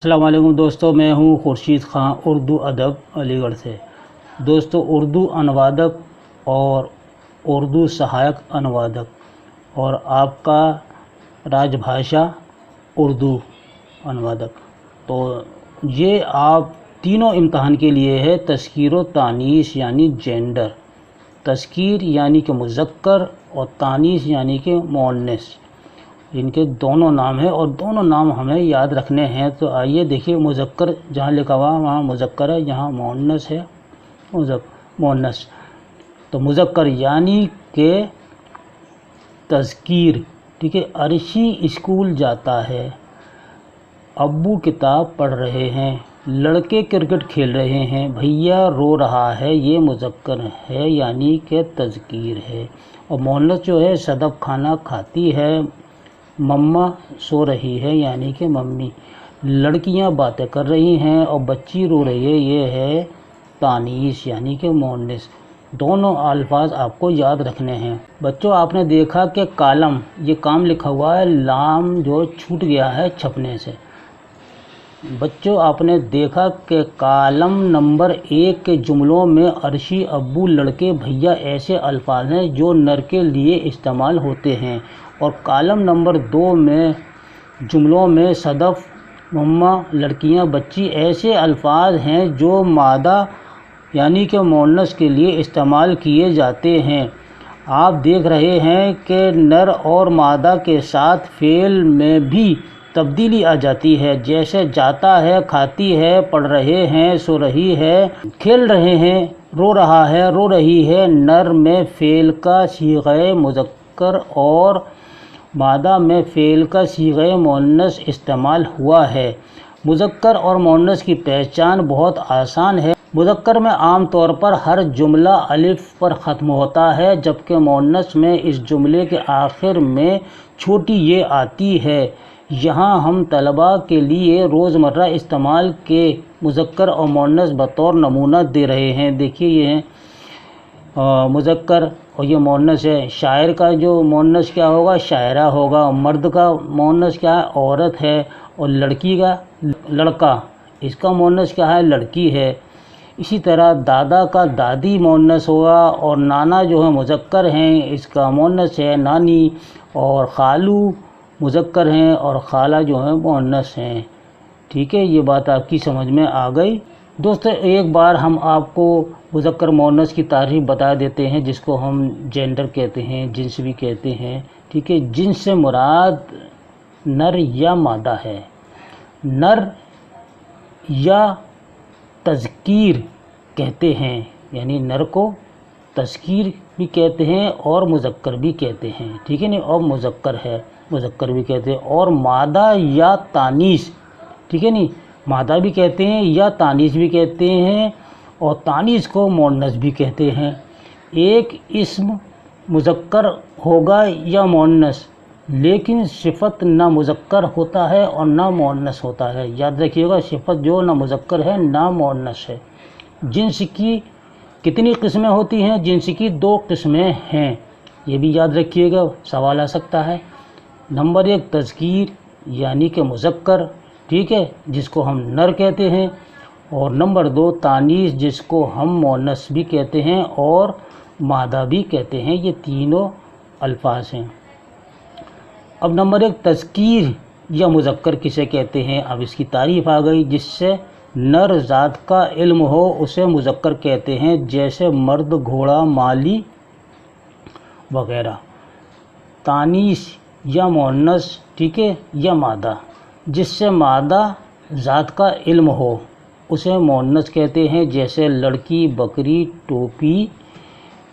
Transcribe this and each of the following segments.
السلام علیکم دوستو، میں ہوں خورشید خان اردو ادب علی گڑھ سے۔ دوستو، اردو انوادک اور اردو سہایک انوادک اور آپ کا راج بھاشا اردو انوادک، تو یہ آپ تینوں امتحان کے لیے ہے۔ تذکیر و تانیث یعنی جینڈر، تذکیر یعنی کہ مذکر اور تانیث یعنی کہ مؤنث، ان کے دونوں نام ہیں اور دونوں نام ہمیں یاد رکھنے ہیں۔ تو آئیے دیکھیے، مذکر جہاں لکھا ہوا وہاں مذکر ہے، جہاں مؤنث ہے مؤنث۔ تو مذکر یعنی کہ تذکیر، ٹھیک ہے۔ عرشی اسکول جاتا ہے، ابو کتاب پڑھ رہے ہیں، لڑکے کرکٹ کھیل رہے ہیں، بھیا رو رہا ہے، یہ مذکر ہے یعنی کہ تذکیر ہے۔ اور مؤنث جو ہے، صدف کھانا کھاتی ہے، مما سو رہی ہے یعنی کہ ممی، لڑکیاں باتیں کر رہی ہیں اور بچی رو رہی ہے، یہ ہے تانیث یعنی کہ مؤنث۔ دونوں الفاظ آپ کو یاد رکھنے ہیں۔ بچوں، آپ نے دیکھا کہ کالم، یہ کام لکھا ہوا ہے، لام جو چھوٹ گیا ہے چھپنے سے۔ بچوں، آپ نے دیکھا کہ کالم نمبر 1 کے جملوں میں عرشی، ابو، لڑکے، بھیا ایسے الفاظ ہیں جو نر کے لیے استعمال ہوتے ہیں، اور کالم نمبر 2 میں جملوں میں صدف، مما، لڑکیاں، بچی ایسے الفاظ ہیں جو مادہ یعنی کہ مؤنث کے لیے استعمال کیے جاتے ہیں۔ آپ دیکھ رہے ہیں کہ نر اور مادہ کے ساتھ فعل میں بھی تبدیلی آ جاتی ہے، جیسے جاتا ہے، کھاتی ہے، پڑھ رہے ہیں، سو رہی ہے، کھیل رہے ہیں، رو رہا ہے، رو رہی ہے۔ نر میں فعل کا صیغہ مذکر اور مادہ میں فعل کا صیغہ مؤنث استعمال ہوا ہے۔ مذکر اور مؤنث کی پہچان بہت آسان ہے۔ مذکر میں عام طور پر ہر جملہ الف پر ختم ہوتا ہے، جبکہ مؤنث میں اس جملے کے آخر میں چھوٹی یہ آتی ہے۔ یہاں ہم طلباء کے لیے روزمرہ استعمال کے مذکر اور مؤنث بطور نمونہ دے رہے ہیں۔ دیکھیے، یہ ہے مذکر اور یہ مؤنث ہے۔ شاعر کا جو مؤنث کیا ہوگا؟ شاعرہ ہوگا۔ مرد کا مؤنث کیا ہے؟ عورت ہے۔ اور لڑکی کا لڑکا، اس کا مؤنث کیا ہے؟ لڑکی ہے۔ اسی طرح دادا کا دادی مؤنث ہوگا، اور نانا جو ہے مذکر ہیں، اس کا مؤنث ہے نانی، اور خالو مذکر ہیں اور خالہ جو ہے مؤنث ہیں۔ ٹھیک ہے، یہ بات آپ کی سمجھ میں آ گئی۔ دوستو، ایک بار ہم آپ کو مذکر مؤنث کی تعریف بتا دیتے ہیں، جس کو ہم جینڈر کہتے ہیں، جنس بھی کہتے ہیں۔ ٹھیک ہے، جنس سے مراد نر یا مادہ ہے۔ نر یا تذکیر کہتے ہیں، یعنی نر کو تذکیر بھی کہتے ہیں اور مذکر بھی کہتے ہیں۔ ٹھیک ہے نہیں، اور مذکر ہے، مذکر بھی کہتے ہیں۔ اور مادہ یا تانیث، ٹھیک ہے نہیں، مادہ بھی کہتے ہیں یا تانیث بھی کہتے ہیں، اور تانیث کو مؤنث بھی کہتے ہیں۔ ایک اسم مذکر ہوگا یا مؤنث، لیکن صفت نہ مذکر ہوتا ہے اور نہ مؤنث ہوتا ہے۔ یاد رکھیے گا، صفت جو نہ مذکر ہے نہ مؤنث ہے۔ جنس کی کتنی قسمیں ہوتی ہیں؟ جنس کی 2 قسمیں ہیں، یہ بھی یاد رکھیے گا، سوال آ سکتا ہے۔ نمبر 1 تذکیر یعنی کہ مذکر، ٹھیک ہے، جس کو ہم نر کہتے ہیں، اور نمبر 2 تانیث، جس کو ہم مؤنث بھی کہتے ہیں اور مادہ بھی کہتے ہیں۔ یہ تینوں الفاظ ہیں۔ اب نمبر 1 تذکیر یا مذکر کسے کہتے ہیں؟ اب اس کی تعریف آ گئی۔ جس سے نر ذات کا علم ہو اسے مذکر کہتے ہیں، جیسے مرد، گھوڑا، مالی وغیرہ۔ تانیث یا مؤنث، ٹھیک ہے، یا مادہ، جس سے مادہ ذات کا علم ہو اسے مؤنث کہتے ہیں، جیسے لڑکی، بکری، ٹوپی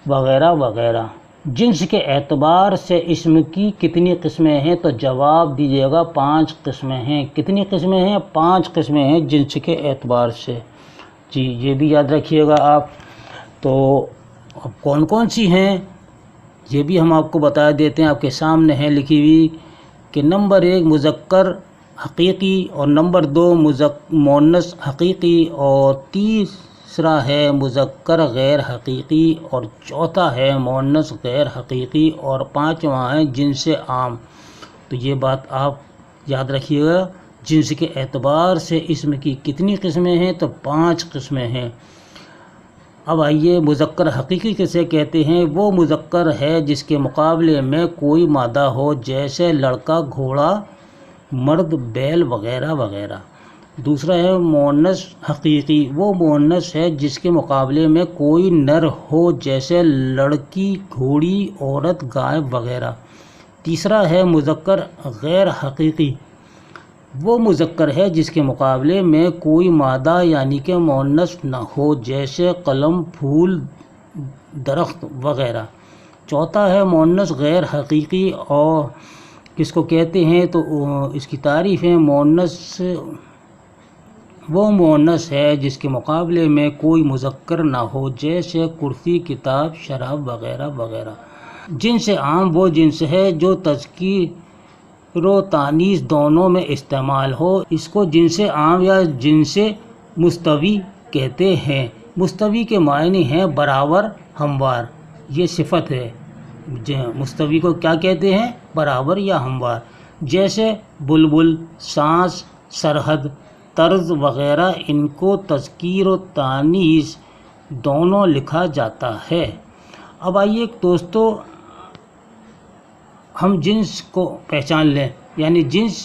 وغیرہ وغیرہ۔ جنس کے اعتبار سے اسم کی کتنی قسمیں ہیں؟ تو جواب دیجیے گا 5 قسمیں ہیں۔ کتنی قسمیں ہیں؟ 5 قسمیں ہیں جنس کے اعتبار سے۔ جی، یہ بھی یاد رکھیے گا آپ۔ تو اب کون کون سی ہیں یہ بھی ہم آپ کو بتا دیتے ہیں، آپ کے سامنے ہے لکھی ہوئی، کہ نمبر 1 مذکر حقیقی، اور نمبر 2 مؤنث حقیقی، اور تیسرا ہے مذکر غیر حقیقی، اور چوتھا ہے مؤنث غیر حقیقی، اور 5واں ہے جنس عام۔ تو یہ بات آپ یاد رکھیے گا جنس کے اعتبار سے اسم کی کتنی قسمیں ہیں؟ تو 5 قسمیں ہیں۔ اب آئیے مذکر حقیقی کسے کہتے ہیں؟ وہ مذکر ہے جس کے مقابلے میں کوئی مادہ ہو، جیسے لڑکا، گھوڑا، مرد، بیل وغیرہ وغیرہ۔ دوسرا ہے مؤنث حقیقی، وہ مؤنث ہے جس کے مقابلے میں کوئی نر ہو، جیسے لڑکی، گھوڑی، عورت، گائے وغیرہ۔ تیسرا ہے مذکر غیر حقیقی، وہ مذکر ہے جس کے مقابلے میں کوئی مادہ یعنی کہ مؤنث نہ ہو، جیسے قلم، پھول، درخت وغیرہ۔ چوتھا ہے مؤنث غیر حقیقی، اور کس کو کہتے ہیں؟ تو اس کی تعریف ہے مؤنث وہ مؤنث ہے جس کے مقابلے میں کوئی مذکر نہ ہو، جیسے کرسی، کتاب، شراب وغیرہ وغیرہ۔ جنس عام وہ جنس ہے جو تذکیر و تانیث دونوں میں استعمال ہو، اس کو جنس عام یا جنس مستوی کہتے ہیں۔ مستوی کے معنی ہیں برابر، ہموار، یہ صفت ہے۔ مستوی کو کیا کہتے ہیں؟ برابر یا ہموار۔ جیسے بلبل، سانس، سرحد، طرز وغیرہ، ان کو تذکیر و تانیث دونوں لکھا جاتا ہے۔ اب آئیے دوستو ہم جنس کو پہچان لیں، یعنی جنس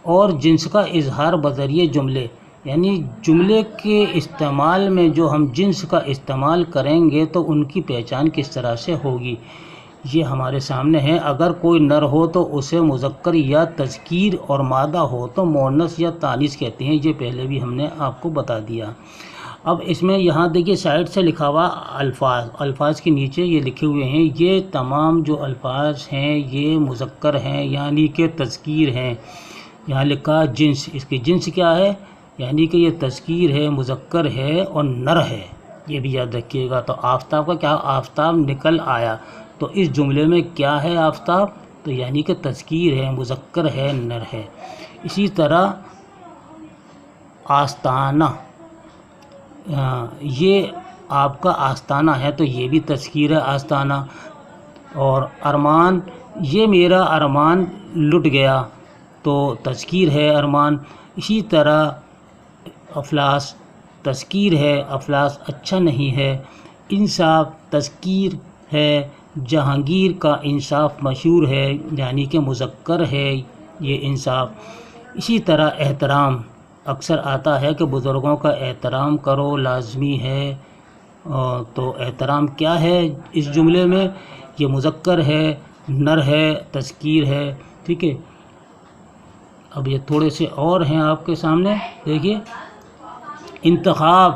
اور جنس کا اظہار بذریعہ جملے، یعنی جملے کے استعمال میں جو ہم جنس کا استعمال کریں گے تو ان کی پہچان کس طرح سے ہوگی، یہ ہمارے سامنے ہے۔ اگر کوئی نر ہو تو اسے مذکر یا تذکیر، اور مادہ ہو تو مؤنث یا تانیث کہتے ہیں، یہ پہلے بھی ہم نے آپ کو بتا دیا۔ اب اس میں یہاں دیکھیے سائڈ سے لکھا ہوا الفاظ کے نیچے یہ لکھے ہوئے ہیں، یہ تمام جو الفاظ ہیں یہ مذکر ہیں یعنی کہ تذکیر ہیں۔ یہاں لکھا جنس، اس کی جنس کیا ہے؟ یعنی کہ یہ تذکیر ہے، مذکر ہے اور نر ہے، یہ بھی یاد رکھیے گا۔ تو آفتاب کا کیا؟ آفتاب نکل آیا، تو اس جملے میں کیا ہے آفتاب؟ تو یعنی کہ تذکیر ہے، مذکر ہے، نر ہے۔ اسی طرح آستانہ، یہ آپ کا آستانہ ہے تو یہ بھی تذکیر ہے، آستانہ۔ اور ارمان، یہ میرا ارمان لٹ گیا، تو تذکیر ہے، ارمان۔ اسی طرح افلاس، تذکیر ہے، افلاس اچھا نہیں ہے۔ انصاف، تذکیر ہے، جہانگیر کا انصاف مشہور ہے، یعنی کہ مذکر ہے یہ انصاف۔ اسی طرح احترام، اکثر آتا ہے کہ بزرگوں کا احترام کرو، لازمی ہے، تو احترام کیا ہے اس جملے میں؟ یہ مذکر ہے، نر ہے، تذکیر ہے، ٹھیک ہے۔ اب یہ تھوڑے سے اور ہیں آپ کے سامنے، دیکھیے انتخاب،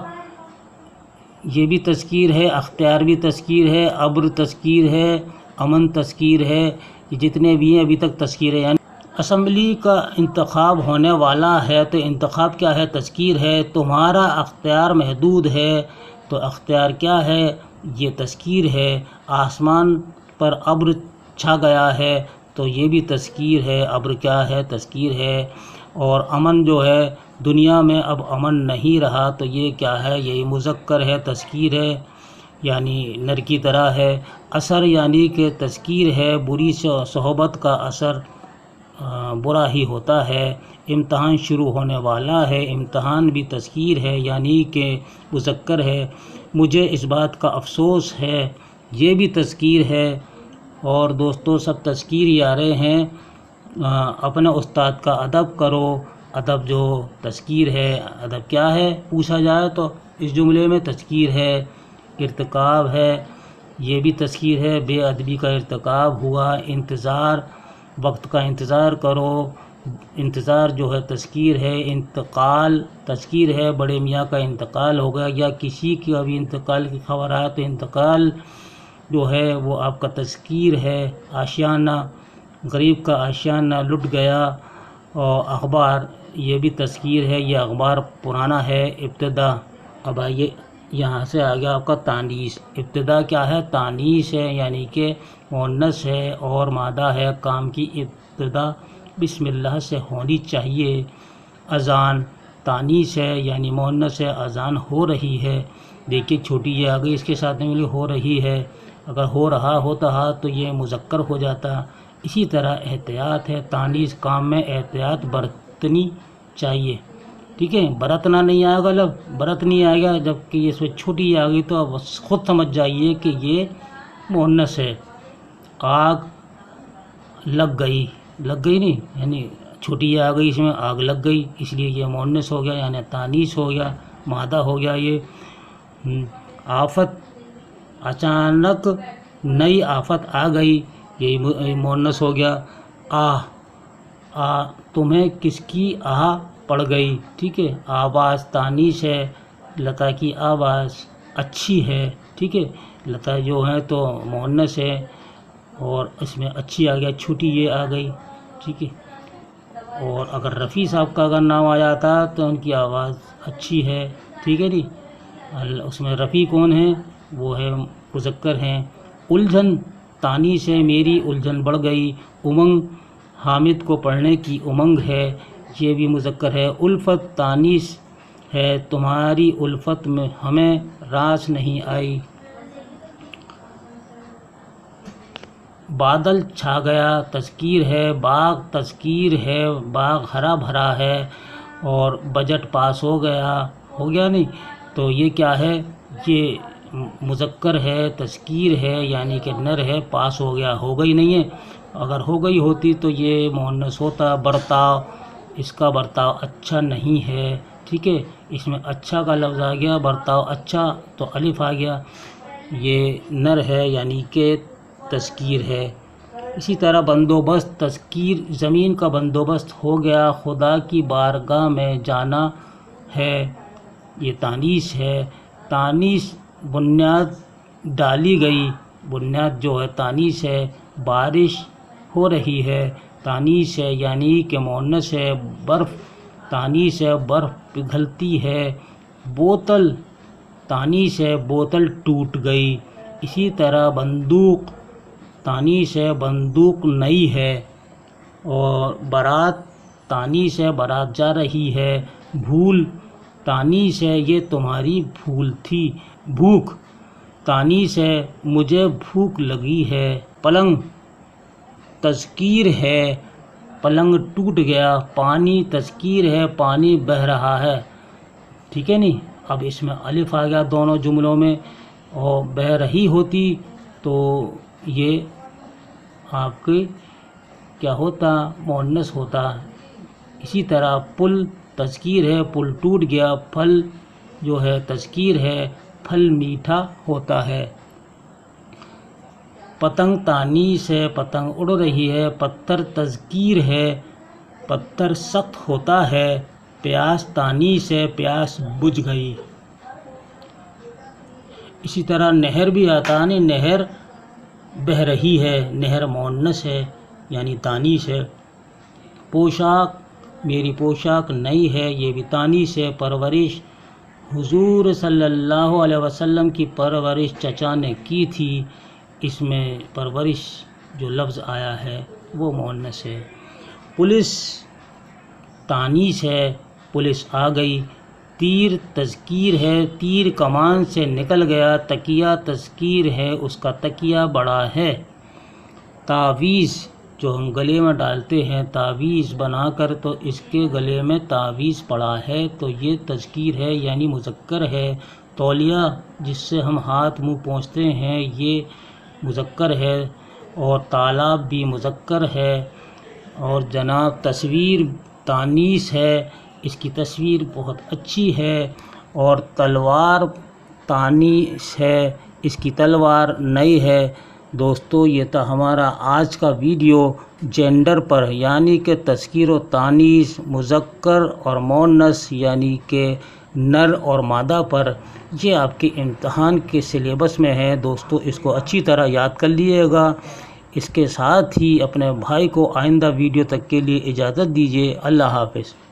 یہ بھی تذکیر ہے، اختیار بھی تذکیر ہے، ابر تذکیر ہے، امن تذکیر ہے، یہ جتنے بھی ہیں ابھی تک تذکیر ہے۔ یعنی اسمبلی کا انتخاب ہونے والا ہے تو انتخاب کیا ہے؟ تذکیر ہے۔ تمہارا اختیار محدود ہے، تو اختیار کیا ہے؟ یہ تذکیر ہے۔ آسمان پر ابر چھا گیا ہے تو یہ بھی تذکیر ہے، ابر کیا ہے؟ تذکیر ہے۔ اور امن جو ہے، دنیا میں اب امن نہیں رہا، تو یہ کیا ہے؟ یہ مذکر ہے، تذکیر ہے، یعنی نر کی طرح ہے۔ اثر یعنی کہ تذکیر ہے، بری صحبت کا اثر برا ہی ہوتا ہے۔ امتحان شروع ہونے والا ہے، امتحان بھی تذکیر ہے، یعنی کہ مذکر ہے۔ مجھے اس بات کا افسوس ہے، یہ بھی تذکیر ہے۔ اور دوستو سب تذکیر ہی آ رہے ہیں۔ اپنے استاد کا ادب کرو، ادب جو تذکیر ہے، ادب کیا ہے پوچھا جائے تو اس جملے میں تذکیر ہے۔ ارتکاب ہے، یہ بھی تذکیر ہے، بے ادبی کا ارتکاب ہوا۔ انتظار، وقت کا انتظار کرو، انتظار جو ہے تذکیر ہے۔ انتقال تذکیر ہے، بڑے میاں کا انتقال ہو گیا، یا کسی کی ابھی انتقال کی خبر آیا تو انتقال جو ہے وہ آپ کا تذکیر ہے۔ آشیانہ، غریب کا آشیانہ لٹ گیا۔ اور اخبار، یہ بھی تذکیر ہے، یہ اخبار پرانا ہے۔ ابتدا، اب آئیے یہاں سے آ گیا آپ کا تانیث۔ ابتدا کیا ہے؟ تانیث ہے، یعنی کہ مؤنث ہے اور مادہ ہے۔ کام کی ابتدا بسم اللہ سے ہونی چاہیے۔ اذان تانیث ہے، یعنی مؤنث ہے، اذان ہو رہی ہے۔ دیکھیے چھوٹی یہ آ گئی، اس کے ساتھ میں ہو رہی ہے، اگر ہو رہا ہوتا تو یہ مذکر ہو جاتا۔ اسی طرح احتیاط ہے، تانیث کام میں احتیاط برتنی چاہیے، ٹھیک ہے۔ برتنا نہیں آئے گا، برت نہیں آئے گا، جبکہ یہ اس میں چھوٹی آ گئی تو اب خود سمجھ جائیے کہ یہ مؤنث ہے۔ آگ لگ گئی نہیں، یعنی چھوٹی آ گئی، اس میں آگ لگ گئی، اس لیے یہ مؤنث ہو گیا، یعنی تانیث ہو گیا، مادہ ہو گیا یہ۔ آفت، اچانک نئی آفت آ گئی، یہ مؤنث ہو گیا۔ تمہیں کس کی آہ پڑ گئی، ٹھیک ہے۔ آواز تانیث ہے، لتا کی آواز اچھی ہے، ٹھیک ہے۔ لتا جو ہے تو مؤنث ہے اور اس میں اچھی آ گیا، چھوٹی یہ آ گئی، ٹھیک ہے۔ اور اگر رفیع صاحب کا اگر نام آ جاتا تو ان کی آواز اچھی ہے، ٹھیک ہے جی۔ اس میں رفیع کون ہے؟ وہ ہے مذکر ہیں۔ الجھن تانیث ہے، میری الجھن بڑھ گئی۔ امنگ، حامد کو پڑھنے کی امنگ ہے، یہ بھی مذکر ہے۔ الفت تانیث ہے، تمہاری الفت میں ہمیں راس نہیں آئی۔ بادل چھا گیا تذکیر ہے، باغ تذکیر ہے، باغ ہرا بھرا ہے۔ اور بجٹ پاس ہو گیا نہیں، تو یہ کیا ہے؟ یہ مذکر ہے، تذکیر ہے، یعنی کہ نر ہے، پاس ہو گیا، ہو گئی نہیں ہے۔ اگر ہو گئی ہوتی تو یہ مؤنث ہوتا۔ برتاؤ، اس کا برتاؤ اچھا نہیں ہے، ٹھیک ہے۔ اس میں اچھا کا لفظ آ گیا، برتاؤ اچھا تو الف آ گیا، یہ نر ہے، یعنی کہ تذکیر ہے۔ اسی طرح بندوبست تذکیر، زمین کا بندوبست ہو گیا، خدا کی بارگاہ میں جانا ہے، یہ تانیث ہے۔ تانیث، بنیاد ڈالی گئی، بنیاد جو ہے تانیث ہے۔ بارش ہو رہی ہے، تانیث ہے، یعنی کہ مؤنث ہے۔ برف تانیث ہے، برف پگھلتی ہے۔ بوتل تانیث ہے، بوتل ٹوٹ گئی۔ اسی طرح بندوق تانیث ہے، بندوق نئی ہے۔ اور بارات تانیث ہے، بارات جا رہی ہے۔ بھول تانیث ہے، یہ تمہاری بھول تھی۔ بھوک تانیث ہے، مجھے بھوک لگی ہے۔ پلنگ تذکیر ہے، پلنگ ٹوٹ گیا۔ پانی تذکیر ہے، پانی بہہ رہا ہے، ٹھیک ہے نہیں۔ اب اس میں الف آ گیا دونوں جملوں میں، اور بہہ رہی ہوتی تو یہ آپ کی کیا ہوتا؟ مؤنث ہوتا۔ اسی طرح پل تذکیر ہے، پل ٹوٹ گیا۔ پھل جو ہے تذکیر ہے، پھل میٹھا ہوتا ہے۔ پتنگ تانیث ہے، پتنگ اڑ رہی ہے۔ پتھر تذکیر ہے، پتھر سخت ہوتا ہے۔ پیاس تانیث ہے، پیاس بجھ گئی۔ اسی طرح نہر بھی آتا ہے، نہر بہہ رہی ہے، نہر مؤنث ہے، یعنی تانیث ہے۔ پوشاک، میری پوشاک نئی ہے، یہ بھی تانیث ہے۔ پرورش، حضور صلی اللہ علیہ وسلم کی پرورش چچا نے کی تھی، اس میں پرورش جو لفظ آیا ہے وہ مؤنث ہے۔ پولیس تانیث ہے، پولیس آ گئی۔ تیر تذکیر ہے، تیر کمان سے نکل گیا۔ تکیہ تذکیر ہے، اس کا تکیہ بڑا ہے۔ تعویذ، جو ہم گلے میں ڈالتے ہیں تعویذ بنا کر، تو اس کے گلے میں تعویذ پڑا ہے، تو یہ تذکیر ہے، یعنی مذکر ہے۔ تولیہ، جس سے ہم ہاتھ منہ پوچھتے ہیں، یہ مذکر ہے۔ اور تالاب بھی مذکر ہے۔ اور جناب تصویر تانیث ہے، اس کی تصویر بہت اچھی ہے۔ اور تلوار تانیث ہے، اس کی تلوار نئی ہے۔ دوستو، یہ تھا ہمارا آج کا ویڈیو جینڈر پر، یعنی کہ تذکیر و تانیث، مذکر اور مؤنث، یعنی کہ نر اور مادہ پر۔ یہ آپ کے امتحان کے سلیبس میں ہے دوستو، اس کو اچھی طرح یاد کر لیجیے گا۔ اس کے ساتھ ہی اپنے بھائی کو آئندہ ویڈیو تک کے لیے اجازت دیجیے۔ اللہ حافظ۔